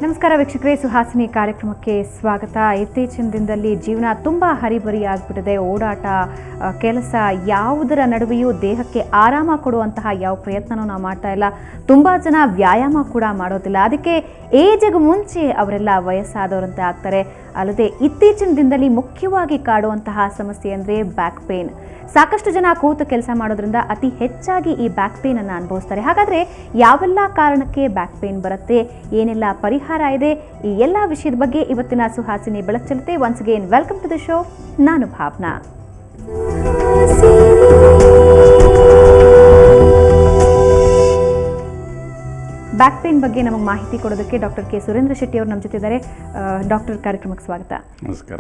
ನಮಸ್ಕಾರ ವೀಕ್ಷಕರೇ, ಸುಹಾಸಿನಿ ಕಾರ್ಯಕ್ರಮಕ್ಕೆ ಸ್ವಾಗತ. ಇತ್ತೀಚಿನ ದಿನದಲ್ಲಿ ಜೀವನ ತುಂಬ ಹರಿಬರಿ ಆಗಿಬಿಟ್ಟಿದೆ. ಓಡಾಟ, ಕೆಲಸ, ಯಾವುದರ ನಡುವೆಯೂ ದೇಹಕ್ಕೆ ಆರಾಮ ಕೊಡುವಂತಹ ಯಾವ ಪ್ರಯತ್ನನೂ ನಾವು ಮಾಡ್ತಾ ಇಲ್ಲ. ತುಂಬ ಜನ ವ್ಯಾಯಾಮ ಕೂಡ ಮಾಡೋದಿಲ್ಲ. ಅದಕ್ಕೆ ಏಜ್ಗೆ ಮುಂಚೆ ಅವರೆಲ್ಲ ವಯಸ್ಸಾದವರಂತೆ ಆಗ್ತಾರೆ. ಅಲ್ಲದೆ ಇತ್ತೀಚಿನ ದಿನದಲ್ಲಿ ಮುಖ್ಯವಾಗಿ ಕಾಡುವಂತಹ ಸಮಸ್ಯೆ ಅಂದರೆ ಬ್ಯಾಕ್ ಪೇನ್. ಸಾಕಷ್ಟು ಜನ ಕೂತು ಕೆಲಸ ಮಾಡೋದ್ರಿಂದ ಅತಿ ಹೆಚ್ಚಾಗಿ ಈ ಬ್ಯಾಕ್ ಪೇನ್ ಅನ್ನು ಅನುಭವಿಸ್ತಾರೆ. ಹಾಗಾದರೆ ಯಾವೆಲ್ಲ ಕಾರಣಕ್ಕೆ ಬ್ಯಾಕ್ ಪೇನ್ ಬರುತ್ತೆ, ಏನೆಲ್ಲ ಪರಿಹಾರ ಇದೆ, ಈ ಎಲ್ಲ ವಿಷಯದ ಬಗ್ಗೆ ಇವತ್ತಿನ ಸುಹಾಸಿನಿ ಬೆಳಕು ಚೆಲ್ಲುತ್ತೆ. Once again welcome to the show. ನಾನು ಭಾವನಾ. ಬ್ಯಾಕ್ ಪೇನ್ ಬಗ್ಗೆ ನಮಗೆ ಮಾಹಿತಿ ಕೊಡೋದಕ್ಕೆ ಡಾಕ್ಟರ್ ಕೆ ಸುರೇಂದ್ರ ಶೆಟ್ಟಿ ಅವರು ನಮ್ಮ ಜೊತೆ ಇದ್ದಾರೆ. ಡಾಕ್ಟರ್, ಕಾರ್ಯಕ್ರಮಕ್ಕೆ ಸ್ವಾಗತ. ನಮಸ್ಕಾರ.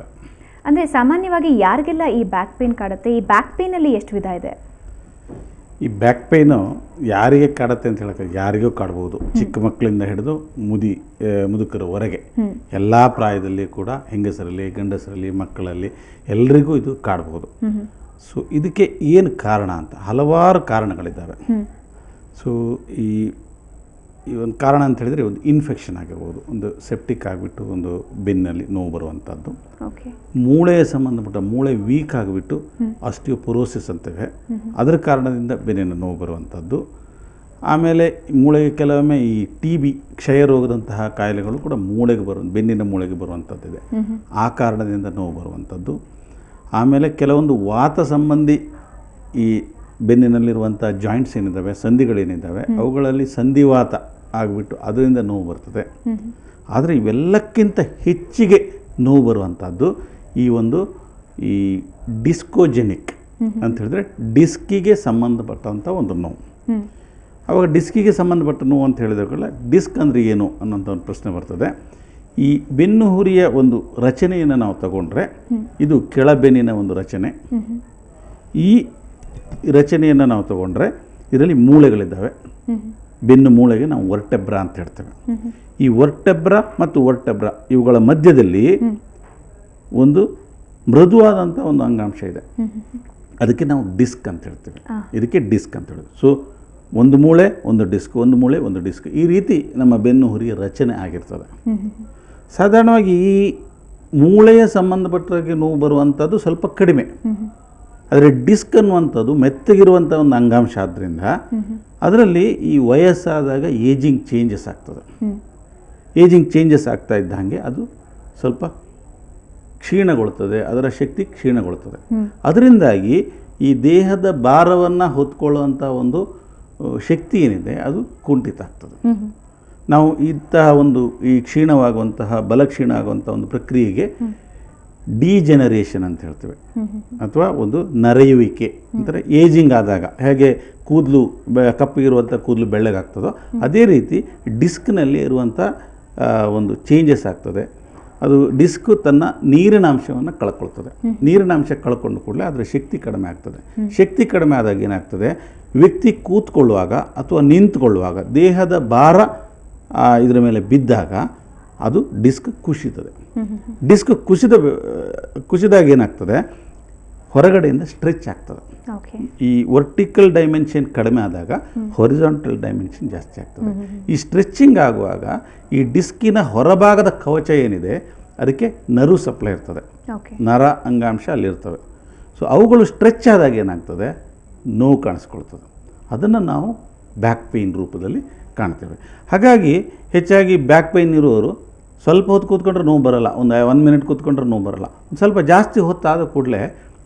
ಅಂದರೆ ಸಾಮಾನ್ಯವಾಗಿ ಯಾರಿಗೆಲ್ಲ ಈ ಬ್ಯಾಕ್ ಪೇನ್ ಕಾಡುತ್ತೆ? ಈ ಬ್ಯಾಕ್ ಪೇನಲ್ಲಿ ಎಷ್ಟು ವಿಧ ಇದೆ? ಈ ಬ್ಯಾಕ್ ಪೇನು ಯಾರಿಗೆ ಕಾಡುತ್ತೆ ಅಂತ ಹೇಳಕ್ಕೆ ಯಾರಿಗೂ ಕಾಡ್ಬೋದು. ಚಿಕ್ಕ ಮಕ್ಕಳಿಂದ ಹಿಡಿದು ಮುದುಕರವರೆಗೆ ಎಲ್ಲ ಪ್ರಾಯದಲ್ಲಿ ಕೂಡ ಹೆಂಗಸರಲ್ಲಿ, ಗಂಡಸರಲ್ಲಿ, ಮಕ್ಕಳಲ್ಲಿ ಎಲ್ರಿಗೂ ಇದು ಕಾಡ್ಬೋದು. ಸೊ ಇದಕ್ಕೆ ಏನು ಕಾರಣ ಅಂತ ಹಲವಾರು ಕಾರಣಗಳಿದ್ದಾವೆ. ಸೊ ಈ ಒಂದು ಕಾರಣ ಅಂತ ಹೇಳಿದರೆ ಒಂದು ಇನ್ಫೆಕ್ಷನ್ ಆಗಿರ್ಬೋದು, ಒಂದು ಸೆಪ್ಟಿಕ್ ಆಗಿಬಿಟ್ಟು ಒಂದು ಬೆನ್ನಲ್ಲಿ ನೋವು ಬರುವಂಥದ್ದು, ಮೂಳೆಯ ಸಂಬಂಧಪಟ್ಟ ಮೂಳೆ ವೀಕ್ ಆಗಿಬಿಟ್ಟು ಆಸ್ಟಿಯೋಪೊರೋಸಿಸ್ ಅಂತೇವೆ, ಅದರ ಕಾರಣದಿಂದ ಬೆನ್ನಿನ ನೋವು ಬರುವಂಥದ್ದು. ಆಮೇಲೆ ಮೂಳೆಗೆ ಕೆಲವೊಮ್ಮೆ ಈ TB ಕ್ಷಯ ರೋಗದಂತಹ ಕಾಯಿಲೆಗಳು ಕೂಡ ಬೆನ್ನಿನ ಮೂಳೆಗೆ ಬರುವಂಥದ್ದಿದೆ, ಆ ಕಾರಣದಿಂದ ನೋವು ಬರುವಂಥದ್ದು. ಆಮೇಲೆ ಕೆಲವೊಂದು ವಾತ ಸಂಬಂಧಿ ಈ ಬೆನ್ನಿನಲ್ಲಿರುವಂಥ ಜಾಯಿಂಟ್ಸ್ ಏನಿದ್ದಾವೆ, ಸಂಧಿಗಳೇನಿದ್ದಾವೆ, ಅವುಗಳಲ್ಲಿ ಸಂಧಿವಾತ ಆಗಿಬಿಟ್ಟು ಅದರಿಂದ ನೋವು ಬರ್ತದೆ. ಆದರೆ ಇವೆಲ್ಲಕ್ಕಿಂತ ಹೆಚ್ಚಿಗೆ ನೋವು ಬರುವಂಥದ್ದು ಈ ಡಿಸ್ಕೋಜೆನಿಕ್ ಅಂತ ಹೇಳಿದ್ರೆ ಡಿಸ್ಕಿಗೆ ಸಂಬಂಧಪಟ್ಟಂಥ ಒಂದು ನೋವು. ಅವಾಗ ಡಿಸ್ಕಿಗೆ ಸಂಬಂಧಪಟ್ಟ ನೋವು ಅಂತ ಹೇಳಿದಾಗಲ್ಲ, ಡಿಸ್ಕ್ ಅಂದರೆ ಏನು ಅನ್ನೋಂಥ ಒಂದು ಪ್ರಶ್ನೆ ಬರ್ತದೆ. ಈ ಬೆನ್ನು ಹುರಿಯ ಒಂದು ರಚನೆಯನ್ನು ನಾವು ತಗೊಂಡ್ರೆ ಇದು ಕೆಳಬೆನ್ನಿನ ಒಂದು ರಚನೆ. ಈ ರಚನೆಯನ್ನು ನಾವು ತಗೊಂಡ್ರೆ ಇದರಲ್ಲಿ ಮೂಳೆಗಳಿದ್ದಾವೆ. ಬೆನ್ನು ಮೂಳೆಗೆ ನಾವು ವರ್ಟೆಬ್ರಾ ಅಂತ ಹೇಳ್ತೇವೆ. ಈ ವರ್ಟೆಬ್ರಾ ಮತ್ತು ವರ್ಟೆಬ್ರಾ ಇವುಗಳ ಮಧ್ಯದಲ್ಲಿ ಒಂದು ಮೃದುವಾದಂಥ ಒಂದು ಅಂಗಾಂಶ ಇದೆ, ಅದಕ್ಕೆ ನಾವು ಡಿಸ್ಕ್ ಅಂತ ಹೇಳ್ತೇವೆ. ಇದಕ್ಕೆ ಡಿಸ್ಕ್ ಅಂತ ಹೇಳೋದು. ಸೊ ಒಂದು ಮೂಳೆ ಒಂದು ಡಿಸ್ಕ್, ಒಂದು ಮೂಳೆ ಒಂದು ಡಿಸ್ಕ್, ಈ ರೀತಿ ನಮ್ಮ ಬೆನ್ನು ಹುರಿಯ ರಚನೆ ಆಗಿರ್ತದೆ. ಸಾಧಾರಣವಾಗಿ ಈ ಮೂಳೆಯ ಸಂಬಂಧಪಟ್ಟಾಗಿ ನೋವು ಬರುವಂಥದ್ದು ಸ್ವಲ್ಪ ಕಡಿಮೆ. ಆದರೆ ಡಿಸ್ಕ್ ಅನ್ನುವಂಥದ್ದು ಮೆತ್ತಗಿರುವಂಥ ಒಂದು ಅಂಗಾಂಶ ಆದ್ದರಿಂದ ಅದರಲ್ಲಿ ಈ ವಯಸ್ಸಾದಾಗ ಏಜಿಂಗ್ ಚೇಂಜಸ್ ಆಗ್ತದೆ. ಏಜಿಂಗ್ ಚೇಂಜಸ್ ಆಗ್ತಾ ಇದ್ದ ಹಾಗೆ ಅದು ಸ್ವಲ್ಪ ಕ್ಷೀಣಗೊಳ್ತದೆ, ಅದರ ಶಕ್ತಿ ಕ್ಷೀಣಗೊಳ್ತದೆ. ಅದರಿಂದಾಗಿ ಈ ದೇಹದ ಭಾರವನ್ನು ಹೊತ್ಕೊಳ್ಳುವಂಥ ಒಂದು ಶಕ್ತಿ ಏನಿದೆ ಅದು ಕುಂಠಿತ ಆಗ್ತದೆ. ನಾವು ಇಂತಹ ಈ ಕ್ಷೀಣವಾಗುವಂತಹ ಬಲಕ್ಷೀಣ ಆಗುವಂಥ ಒಂದು ಪ್ರಕ್ರಿಯೆಗೆ ಡಿಜೆನರೇಷನ್ ಅಂತ ಹೇಳ್ತೇವೆ, ಅಥವಾ ಒಂದು ನರೆಯುವಿಕೆ ಅಂದರೆ ಏಜಿಂಗ್ ಆದಾಗ ಹೇಗೆ ಕೂದಲು ಕಪ್ಪಗಿರುವಂಥ ಕೂದಲು ಬೆಳ್ಳಗಾಗ್ತದೋ ಅದೇ ರೀತಿ ಡಿಸ್ಕ್ನಲ್ಲಿ ಇರುವಂಥ ಒಂದು ಚೇಂಜಸ್ ಆಗ್ತದೆ. ಅದು ಡಿಸ್ಕ್ ತನ್ನ ನೀರಿನ ಅಂಶವನ್ನು ಕಳ್ಕೊಳ್ತದೆ. ನೀರಿನ ಅಂಶ ಕಳ್ಕೊಂಡು ಕೂಡಲೇ ಅದರ ಶಕ್ತಿ ಕಡಿಮೆ ಆಗ್ತದೆ. ಶಕ್ತಿ ಕಡಿಮೆ ಆದಾಗ ಏನಾಗ್ತದೆ, ವ್ಯಕ್ತಿ ಕೂತ್ಕೊಳ್ಳುವಾಗ ಅಥವಾ ನಿಂತ್ಕೊಳ್ಳುವಾಗ ದೇಹದ ಭಾರ ಇದರ ಮೇಲೆ ಬಿದ್ದಾಗ ಅದು ಡಿಸ್ಕ್ ಕುಸಿತದೆ. ಡಿಸ್ಕ್ ಕುಸಿದಾಗ ಏನಾಗ್ತದೆ, ಹೊರಗಡೆಯಿಂದ ಸ್ಟ್ರೆಚ್ ಆಗ್ತದೆ. ಈ ವರ್ಟಿಕಲ್ ಡೈಮೆನ್ಷನ್ ಕಡಿಮೆ ಆದಾಗ ಹೊರಿಜಾಂಟಲ್ ಡೈಮೆನ್ಷನ್ ಜಾಸ್ತಿ ಆಗ್ತದೆ. ಈ ಸ್ಟ್ರೆಚ್ಚಿಂಗ್ ಆಗುವಾಗ ಈ ಡಿಸ್ಕಿನ ಹೊರಭಾಗದ ಕವಚ ಏನಿದೆ ಅದಕ್ಕೆ ನರ್ವ್ ಸಪ್ಲೈ ಇರ್ತದೆ, ನರ ಅಂಗಾಂಶ ಅಲ್ಲಿರ್ತವೆ. ಸೊ ಅವುಗಳು ಸ್ಟ್ರೆಚ್ ಆದಾಗ ಏನಾಗ್ತದೆ, ನೋವು ಕಾಣಿಸ್ಕೊಳ್ತದೆ. ಅದನ್ನು ನಾವು ಬ್ಯಾಕ್ ಪೇಯ್ನ್ ರೂಪದಲ್ಲಿ ಕಾಣ್ತೇವೆ. ಹಾಗಾಗಿ ಹೆಚ್ಚಾಗಿ ಬ್ಯಾಕ್ ಪೇಯ್ನ್ ಇರುವವರು ಸ್ವಲ್ಪ ಹೊತ್ತು ಕೂತ್ಕೊಂಡ್ರೆ ನೋವು ಬರೋಲ್ಲ, ಒಂದು 1 ಮಿನಿಟ್ ಕೂತ್ಕೊಂಡ್ರೆ ನೋವು ಬರೋಲ್ಲ. ಒಂದು ಸ್ವಲ್ಪ ಜಾಸ್ತಿ ಹೊತ್ತಾದ ಕೂಡಲೇ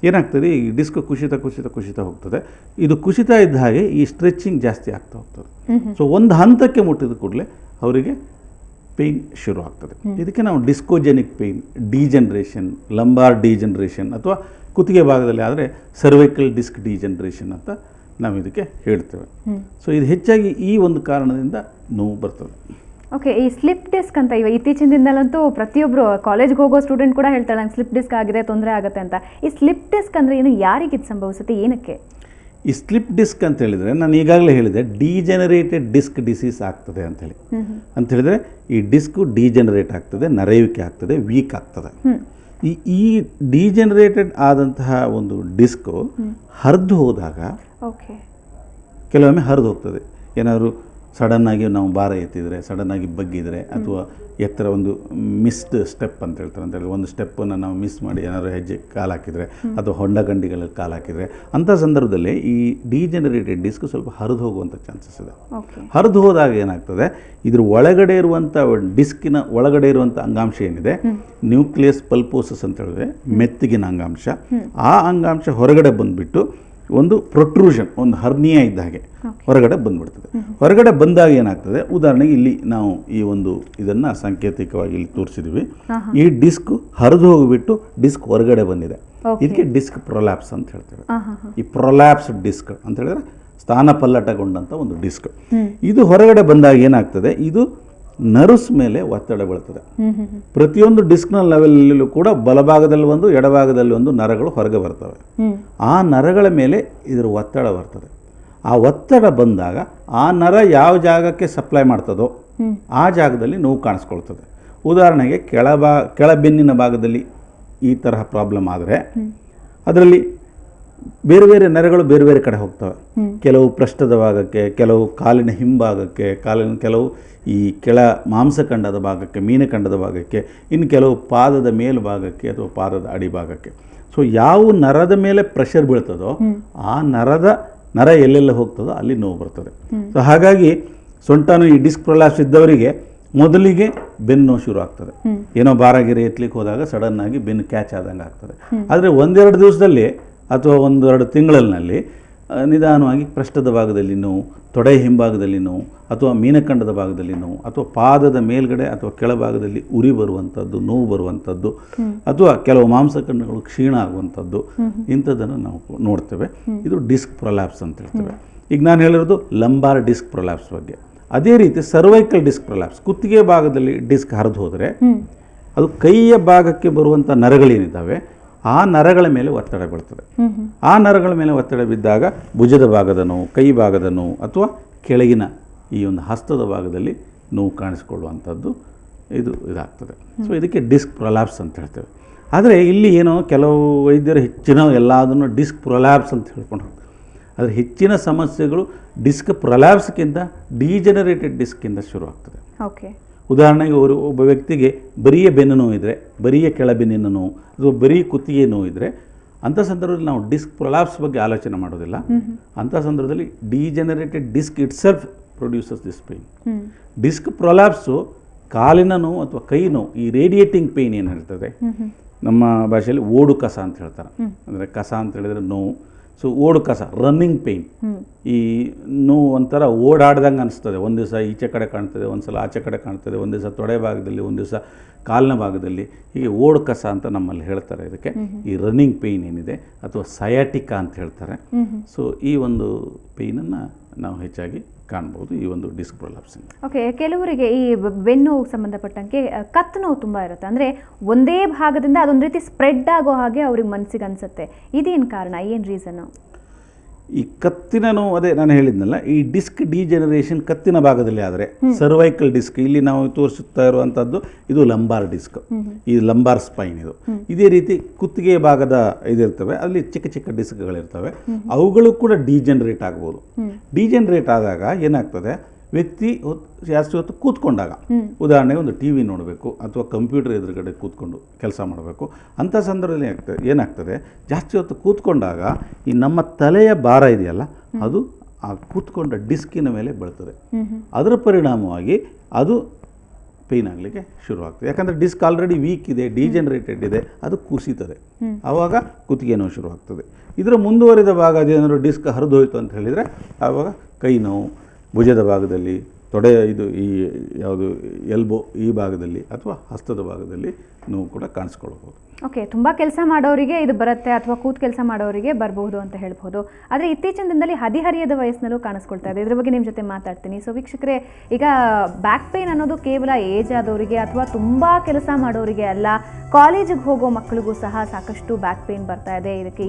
ಏನಾಗ್ತದೆ, ಈ ಡಿಸ್ಕ್ ಕುಸಿತ ಹೋಗ್ತದೆ. ಇದು ಕುಸಿತ ಇದ್ದ ಹಾಗೆ ಈ ಸ್ಟ್ರೆಚಿಂಗ್ ಜಾಸ್ತಿ ಆಗ್ತಾ ಹೋಗ್ತದೆ. ಸೊ ಒಂದು ಹಂತಕ್ಕೆ ಮುಟ್ಟಿದ ಕೂಡಲೇ ಅವರಿಗೆ ಪೇಯ್ನ್ ಶುರು ಆಗ್ತದೆ. ಇದಕ್ಕೆ ನಾವು ಡಿಸ್ಕೋಜೆನಿಕ್ ಪೇಯ್ನ್, ಡಿಜೆನರೇಷನ್, ಲಂಬಾರ್ ಡಿಜೆನರೇಷನ್ ಅಥವಾ ಕುತ್ತಿಗೆ ಭಾಗದಲ್ಲಿ ಆದರೆ ಸರ್ವೈಕಲ್ ಡಿಸ್ಕ್ ಡಿಜೆನರೇಷನ್ ಅಂತ ನಾವು ಇದಕ್ಕೆ ಹೇಳ್ತೇವೆ. ಸೊ ಇದು ಹೆಚ್ಚಾಗಿ ಈ ಒಂದು ಕಾರಣದಿಂದ ನೋವು ಬರ್ತದೆ. ಓಕೆ, ಈ ಸ್ಲಿಪ್ ಡಿಸ್ಕ್ ಅಂತ ಇತ್ತೀಚಿನ ದಿನದಲ್ಲಂತೂ ಪ್ರತಿಯೊಬ್ಬರು ಕಾಲೇಜ್ಗೆ ಹೋಗೋ ಸ್ಟೂಡೆಂಟ್ ಕೂಡ ಹೇಳ್ತಾರೆ ನಂಗೆ ಸ್ಲಿಪ್ ಡಿಸ್ಕ್ ಆಗಿದೆ, ತೊಂದರೆ ಆಗುತ್ತೆ ಅಂತ. ಈ ಸ್ಲಿಪ್ ಡಿಸ್ಕ್ ಅಂದರೆ ಏನು, ಯಾರಿಗೆ ಇದು ಸಂಭವಿಸುತ್ತೆ, ಏನಕ್ಕೆ? ಈ ಸ್ಲಿಪ್ ಡಿಸ್ಕ್ ಅಂತ ಹೇಳಿದರೆ ನಾನು ಈಗಾಗಲೇ ಹೇಳಿದೆ, ಡಿಜೆನರೇಟೆಡ್ ಡಿಸ್ಕ್ ಡಿಸೀಸ್ ಆಗ್ತದೆ ಅಂತ ಹೇಳಿದರೆ ಈ ಡಿಸ್ಕು ಡಿಜೆನರೇಟ್ ಆಗ್ತದೆ, ನರೆಯುವಿಕೆ ಆಗ್ತದೆ, ವೀಕ್ ಆಗ್ತದೆ. ಈ ಡಿಜೆನರೇಟೆಡ್ ಆದಂತಹ ಒಂದು ಡಿಸ್ಕು ಹರಿದು ಹೋದಾಗ ಕೆಲವೊಮ್ಮೆ ಹರಿದು ಹೋಗ್ತದೆ. ಏನಾದರೂ ಸಡನ್ನಾಗಿ ನಾವು ಭಾರ ಎತ್ತಿದರೆ, ಸಡನ್ನಾಗಿ ಬಗ್ಗಿದರೆ, ಅಥವಾ ಎತ್ತರ ಒಂದು ಮಿಸ್ಡ್ ಸ್ಟೆಪ್ ಅಂತ ಹೇಳ್ತಾರೆ. ಅಂತ ಹೇಳಿದ್ರೆ ಒಂದು ಸ್ಟೆಪ್ಪನ್ನು ನಾವು ಮಿಸ್ ಮಾಡಿ ಏನಾದರೂ ಹೆಜ್ಜೆ ಕಾಲು ಹಾಕಿದರೆ ಅಥವಾ ಹೊಂಡಗಂಡಿಗಳಲ್ಲಿ ಕಾಲು ಹಾಕಿದರೆ, ಅಂಥ ಸಂದರ್ಭದಲ್ಲಿ ಈ ಡಿಜೆನರೇಟೆಡ್ ಡಿಸ್ಕ್ ಸ್ವಲ್ಪ ಹರಿದು ಹೋಗುವಂಥ ಚಾನ್ಸಸ್ ಇದೆ. ಹರಿದು ಹೋದಾಗ ಏನಾಗ್ತದೆ, ಇದ್ರ ಒಳಗಡೆ ಇರುವಂಥ ಡಿಸ್ಕಿನ ಒಳಗಡೆ ಇರುವಂಥ ಅಂಗಾಂಶ ಏನಿದೆ, ನ್ಯೂಕ್ಲಿಯಸ್ ಪಲ್ಪೋಸಸ್ ಅಂತ ಹೇಳಿದ್ರೆ ಮೆತ್ತಗಿನ ಅಂಗಾಂಶ, ಆ ಅಂಗಾಂಶ ಹೊರಗಡೆ ಬಂದುಬಿಟ್ಟು ಒಂದು ಪ್ರೊಟ್ರೂಷನ್, ಒಂದು ಹರ್ನಿಯಾ ಇದ್ದ ಹಾಗೆ ಹೊರಗಡೆ ಬಂದ್ಬಿಡ್ತದೆ. ಹೊರಗಡೆ ಬಂದಾಗ ಏನಾಗ್ತದೆ, ಉದಾಹರಣೆಗೆ ಇಲ್ಲಿ ನಾವು ಈ ಒಂದು ಇದನ್ನು ಸಾಂಕೇತಿಕವಾಗಿ ಇಲ್ಲಿ ತೋರಿಸಿದ್ವಿ. ಈ ಡಿಸ್ಕ್ ಹರಿದು ಹೋಗಿಬಿಟ್ಟು ಡಿಸ್ಕ್ ಹೊರಗಡೆ ಬಂದಿದೆ. ಇದಕ್ಕೆ ಡಿಸ್ಕ್ ಪ್ರೊಲ್ಯಾಪ್ಸ್ ಅಂತ ಹೇಳ್ತೇವೆ. ಈ ಪ್ರೊಲ್ಯಾಪ್ಸ್ ಡಿಸ್ಕ್ ಅಂತ ಹೇಳಿದ್ರೆ ಸ್ಥಾನ ಪಲ್ಲಟಗೊಂಡಂಥ ಒಂದು ಡಿಸ್ಕ್. ಇದು ಹೊರಗಡೆ ಬಂದಾಗ ಏನಾಗ್ತದೆ, ಇದು ನರ್ವ್ಸ್ ಮೇಲೆ ಒತ್ತಡ ಬೀಳ್ತದೆ. ಪ್ರತಿಯೊಂದು ಡಿಸ್ಕ್ನ ಲೆವೆಲಲ್ಲೂ ಕೂಡ ಬಲಭಾಗದಲ್ಲಿ ಒಂದು, ಎಡಭಾಗದಲ್ಲಿ ಒಂದು ನರಗಳು ಹೊರಗೆ ಬರ್ತವೆ. ಆ ನರಗಳ ಮೇಲೆ ಇದರ ಒತ್ತಡ ಬರ್ತದೆ. ಆ ಒತ್ತಡ ಬಂದಾಗ ಆ ನರ ಯಾವ ಜಾಗಕ್ಕೆ ಸಪ್ಲೈ ಮಾಡ್ತದೋ ಆ ಜಾಗದಲ್ಲಿ ನೋವು ಕಾಣಿಸ್ಕೊಳ್ತದೆ. ಉದಾಹರಣೆಗೆ ಕೆಳಬೆನ್ನಿನ ಭಾಗದಲ್ಲಿ ಈ ತರಹ ಪ್ರಾಬ್ಲಮ್ ಆದರೆ ಅದರಲ್ಲಿ ಬೇರೆ ಬೇರೆ ನರಗಳು ಬೇರೆ ಬೇರೆ ಕಡೆ ಹೋಗ್ತವೆ. ಕೆಲವು ಪೃಷ್ಠದ ಭಾಗಕ್ಕೆ, ಕೆಲವು ಕಾಲಿನ ಹಿಂಭಾಗಕ್ಕೆ, ಕೆಲವು ಈ ಕೆಳ ಮಾಂಸಖಂಡದ ಭಾಗಕ್ಕೆ, ಮೀನಖಂಡದ ಭಾಗಕ್ಕೆ, ಇನ್ನು ಕೆಲವು ಪಾದದ ಮೇಲ್ಭಾಗಕ್ಕೆ ಅಥವಾ ಪಾದದ ಅಡಿಭಾಗಕ್ಕೆ. ಸೊ ಯಾವ ನರದ ಮೇಲೆ ಪ್ರೆಷರ್ ಬೀಳ್ತದೋ ಆ ನರ ಎಲ್ಲೆಲ್ಲ ಹೋಗ್ತದೋ ಅಲ್ಲಿ ನೋವು ಬರ್ತದೆ. ಸೊ ಹಾಗಾಗಿ ಸೊಂಟನು ಈ ಡಿಸ್ಕ್ ಪ್ರೊಲ್ಯಾಪ್ಸ್ ಇದ್ದವರಿಗೆ ಮೊದಲಿಗೆ ಬೆನ್ನು ಶುರು ಆಗ್ತದೆ. ಏನೋ ಭಾರಗಿರಿ ಎತ್ತಲಿಕ್ಕೆ ಹೋದಾಗ ಸಡನ್ನಾಗಿ ಬೆನ್ನು ಕ್ಯಾಚ್ ಆದಂಗೆ ಆಗ್ತದೆ. ಆದರೆ ಒಂದೆರಡು ದಿವಸದಲ್ಲಿ ಅಥವಾ ಒಂದೆರಡು ತಿಂಗಳಲ್ಲಿ ನಿಧಾನವಾಗಿ ಪೃಷ್ಠದ ಭಾಗದಲ್ಲಿ ನೋವು, ತೊಡೆ ಹಿಂಭಾಗದಲ್ಲಿ ನೋವು, ಅಥವಾ ಮೀನಖಂಡದ ಭಾಗದಲ್ಲಿ ನೋವು, ಅಥವಾ ಪಾದದ ಮೇಲ್ಗಡೆ ಅಥವಾ ಕೆಳಭಾಗದಲ್ಲಿ ಉರಿ ಬರುವಂಥದ್ದು, ನೋವು ಬರುವಂಥದ್ದು, ಅಥವಾ ಕೆಲವು ಮಾಂಸಖಂಡಗಳು ಕ್ಷೀಣ ಆಗುವಂಥದ್ದು, ಇಂಥದ್ದನ್ನು ನಾವು ನೋಡ್ತೇವೆ. ಇದು ಡಿಸ್ಕ್ ಪ್ರೊಲ್ಯಾಪ್ಸ್ ಅಂತ ಹೇಳ್ತೇವೆ. ಈಗ ನಾನು ಹೇಳಿರೋದು ಲಂಬಾರ್ ಡಿಸ್ಕ್ ಪ್ರೊಲ್ಯಾಪ್ಸ್ ಬಗ್ಗೆ. ಅದೇ ರೀತಿ ಸರ್ವೈಕಲ್ ಡಿಸ್ಕ್ ಪ್ರೊಲ್ಯಾಪ್ಸ್, ಕುತ್ತಿಗೆ ಭಾಗದಲ್ಲಿ ಡಿಸ್ಕ್ ಹರಿದು ಹೋದರೆ ಅದು ಕೈಯ ಭಾಗಕ್ಕೆ ಬರುವಂಥ ನರಗಳೇನಿದ್ದಾವೆ ಆ ನರಗಳ ಮೇಲೆ ಒತ್ತಡ ಬೀಳ್ತದೆ. ಆ ನರಗಳ ಮೇಲೆ ಒತ್ತಡ ಬಿದ್ದಾಗ ಭುಜದ ಭಾಗದ ನೋವು, ಕೈ ಭಾಗದ ನೋವು, ಅಥವಾ ಕೆಳಗಿನ ಈ ಒಂದು ಹಸ್ತದ ಭಾಗದಲ್ಲಿ ನೋವು ಕಾಣಿಸ್ಕೊಳ್ಳುವಂಥದ್ದು ಇದಾಗ್ತದೆ. ಸೊ ಇದಕ್ಕೆ ಡಿಸ್ಕ್ ಪ್ರೊಲ್ಯಾಪ್ಸ್ ಅಂತ ಹೇಳ್ತೇವೆ. ಆದರೆ ಇಲ್ಲಿ ಏನೋ ಕೆಲವು ವೈದ್ಯರು ಹೆಚ್ಚಿನ ಎಲ್ಲದನ್ನು ಡಿಸ್ಕ್ ಪ್ರೊಲ್ಯಾಪ್ಸ್ ಅಂತ ಹೇಳ್ಕೊಂಡು ಹೋಗ್ತಾರೆ. ಆದರೆ ಹೆಚ್ಚಿನ ಸಮಸ್ಯೆಗಳು ಡಿಸ್ಕ್ ಪ್ರೊಲ್ಯಾಪ್ಸ್ಗಿಂತ ಡಿಜೆನರೇಟೆಡ್ ಡಿಸ್ಕಿಂದ ಶುರುವಾಗ್ತದೆ. ಉದಾಹರಣೆಗೆ ಒಬ್ಬ ವ್ಯಕ್ತಿಗೆ ಬರಿಯ ಬೆನ್ನು ನೋವು ಇದ್ದರೆ, ಬರಿಯ ಕೆಳಬೆನ್ನಿನ ನೋವು ಅಥವಾ ಬರೀ ಕುತ್ತಿಗೆ ನೋವು ಇದ್ದರೆ, ಅಂಥ ಸಂದರ್ಭದಲ್ಲಿ ನಾವು ಡಿಸ್ಕ್ ಪ್ರೊಲ್ಯಾಪ್ಸ್ ಬಗ್ಗೆ ಆಲೋಚನೆ ಮಾಡೋದಿಲ್ಲ. ಅಂಥ ಸಂದರ್ಭದಲ್ಲಿ degenerated disc itself produces this pain. Disc prolapse ಕಾಲಿನ ನೋವು ಅಥವಾ ಕೈ ನೋವು, ಈ ರೇಡಿಯೇಟಿಂಗ್ ಪೇಯ್ನ್ ಏನು ಹೇಳ್ತದೆ, ನಮ್ಮ ಭಾಷೆಯಲ್ಲಿ ಓಡು ಕಸ ಅಂತ ಹೇಳ್ತಾರೆ. ಅಂದರೆ ಕಸ ಅಂತ ಹೇಳಿದರೆ ನೋವು. ಸೊ ಓಡು ಕಸ, ರನ್ನಿಂಗ್ ಪೇಯ್ನ್, ಈ ನೋವು ಒಂಥರ ಓಡಾಡ್ದಂಗೆ ಅನಿಸ್ತದೆ. ಒಂದು ದಿವಸ ಈಚೆ ಕಡೆ ಕಾಣ್ತದೆ, ಒಂದು ಸಲ ಆಚೆ ಕಡೆ ಕಾಣ್ತದೆ, ಒಂದು ದಿವಸ ತೊಡೆ ಭಾಗದಲ್ಲಿ, ಒಂದು ದಿವಸ ಕಾಲಿನ ಭಾಗದಲ್ಲಿ, ಹೀಗೆ ಓಡು ಕಸ ಅಂತ ನಮ್ಮಲ್ಲಿ ಹೇಳ್ತಾರೆ. ಇದಕ್ಕೆ ಈ ರನ್ನಿಂಗ್ ಪೇಯ್ನ್ ಏನಿದೆ ಅಥವಾ ಸಯಾಟಿಕಾ ಅಂತ ಹೇಳ್ತಾರೆ. ಸೊ ಈ ಒಂದು ಪೇಯ್ನನ್ನು ನಾವು ಹೆಚ್ಚಾಗಿ ಕಾಣ್ಬೋದು ಈ ಒಂದು ಡಿಸ್ಕ್ ಪ್ರೊಲ್ಯಾಪ್ಸಿಂಗ್. ಓಕೆ, ಕೆಲವರಿಗೆ ಈ ಬೆನ್ನು ಸಂಬಂಧಪಟ್ಟಂಗೆ ಕತ್ತು ನೋವು ತುಂಬ ಇರುತ್ತೆ. ಅಂದರೆ ಒಂದೇ ಭಾಗದಿಂದ ಅದೊಂದು ರೀತಿ ಸ್ಪ್ರೆಡ್ ಆಗೋ ಹಾಗೆ ಅವ್ರಿಗೆ ಮನಸ್ಸಿಗೆ ಅನಿಸುತ್ತೆ. ಇದೇನು ಕಾರಣ, ಏನು ರೀಸನ್ನು? ಈ ಕತ್ತಿನ ನೋವು, ಅದೇ ನಾನು ಹೇಳಿದ್ನಲ್ಲ, ಈ ಡಿಸ್ಕ್ ಡಿಜೆನರೇಷನ್ ಕತ್ತಿನ ಭಾಗದಲ್ಲಿ ಆದರೆ ಸರ್ವೈಕಲ್ ಡಿಸ್ಕ್, ಇಲ್ಲಿ ನಾವು ತೋರಿಸುತ್ತಾ ಇರುವಂಥದ್ದು ಇದು ಲಂಬಾರ್ ಡಿಸ್ಕ್, ಈ ಲಂಬಾರ್ ಸ್ಪೈನ್ ಇದು. ಇದೇ ರೀತಿ ಕುತ್ತಿಗೆ ಭಾಗದ ಇದಿರ್ತವೆ, ಅಲ್ಲಿ ಚಿಕ್ಕ ಚಿಕ್ಕ ಡಿಸ್ಕ್ಗಳಿರ್ತವೆ, ಅವುಗಳು ಕೂಡ ಡಿಜೆನರೇಟ್ ಆಗ್ಬೋದು. ಡಿಜೆನರೇಟ್ ಆದಾಗ ಏನಾಗ್ತದೆ, ವ್ಯಕ್ತಿ ಜಾಸ್ತಿ ಹೊತ್ತು ಕೂತ್ಕೊಂಡಾಗ, ಉದಾಹರಣೆಗೆ ಒಂದು ಟಿ ವಿ ನೋಡಬೇಕು ಅಥವಾ ಕಂಪ್ಯೂಟರ್ ಎದುರುಗಡೆ ಕೂತ್ಕೊಂಡು ಕೆಲಸ ಮಾಡಬೇಕು, ಅಂಥ ಸಂದರ್ಭದಲ್ಲಿ ಏನಾಗ್ತದೆ, ಜಾಸ್ತಿ ಹೊತ್ತು ಕೂತ್ಕೊಂಡಾಗ ಈ ನಮ್ಮ ತಲೆಯ ಭಾರ ಇದೆಯಲ್ಲ ಅದು ಆ ಕೂತ್ಕೊಂಡ ಡಿಸ್ಕಿನ ಮೇಲೆ ಬೀಳ್ತದೆ. ಅದರ ಪರಿಣಾಮವಾಗಿ ಅದು ಪೇಯ್ನ್ ಆಗಲಿಕ್ಕೆ ಶುರುವಾಗ್ತದೆ. ಯಾಕಂದರೆ ಡಿಸ್ಕ್ ಆಲ್ರೆಡಿ ವೀಕ್ ಇದೆ, ಡಿಜೆನರೇಟೆಡ್ ಇದೆ, ಅದು ಕುಸಿತದೆ, ಆವಾಗ ಕುತ್ತಿಗೆ ನೋವು ಶುರುವಾಗ್ತದೆ. ಇದರ ಮುಂದುವರಿದ ಭಾಗ ಅದೇನಾದರೂ ಡಿಸ್ಕ್ ಹರಿದು ಹೋಯಿತು ಅಂತ ಹೇಳಿದರೆ ಆವಾಗ ಕೈ ನೋವು, ಭುಜದ ಭಾಗದಲ್ಲಿ, ತೊಡೆ ಈ ಯಾವುದು ಎಲ್ಬೋ ಈ ಭಾಗದಲ್ಲಿ ಅಥವಾ ಹಸ್ತದ ಭಾಗದಲ್ಲಿ ನೋವು ಕೂಡ ಕಾಣಿಸ್ಕೊಳ್ಬೋದು. ಓಕೆ, ತುಂಬ ಕೆಲಸ ಮಾಡೋರಿಗೆ ಇದು ಬರುತ್ತೆ ಅಥವಾ ಕೂತು ಕೆಲಸ ಮಾಡೋರಿಗೆ ಬರಬಹುದು ಅಂತ ಹೇಳ್ಬೋದು. ಆದರೆ ಇತ್ತೀಚಿನ ದಿನದಲ್ಲಿ ಹದಿಹರಿಯದ ವಯಸ್ಸಿನಲ್ಲೂ ಕಾಣಿಸ್ಕೊಳ್ತಾ ಇದೆ. ಇದ್ರ ಬಗ್ಗೆ ನಿಮ್ಮ ಜೊತೆ ಮಾತಾಡ್ತೀನಿ. ಸೊ ವೀಕ್ಷಕರೇ, ಈಗ ಬ್ಯಾಕ್ ಪೇಯ್ನ್ ಅನ್ನೋದು ಕೇವಲ ಏಜ್ ಆದವರಿಗೆ ಅಥವಾ ತುಂಬ ಕೆಲಸ ಮಾಡೋರಿಗೆ ಅಲ್ಲ, ಕಾಲೇಜಿಗೆ ಹೋಗೋ ಮಕ್ಕಳಿಗೂ ಸಹ ಸಾಕಷ್ಟು ಬ್ಯಾಕ್ ಪೇಯ್ನ್ ಬರ್ತಾ ಇದೆ. ಇದಕ್ಕೆ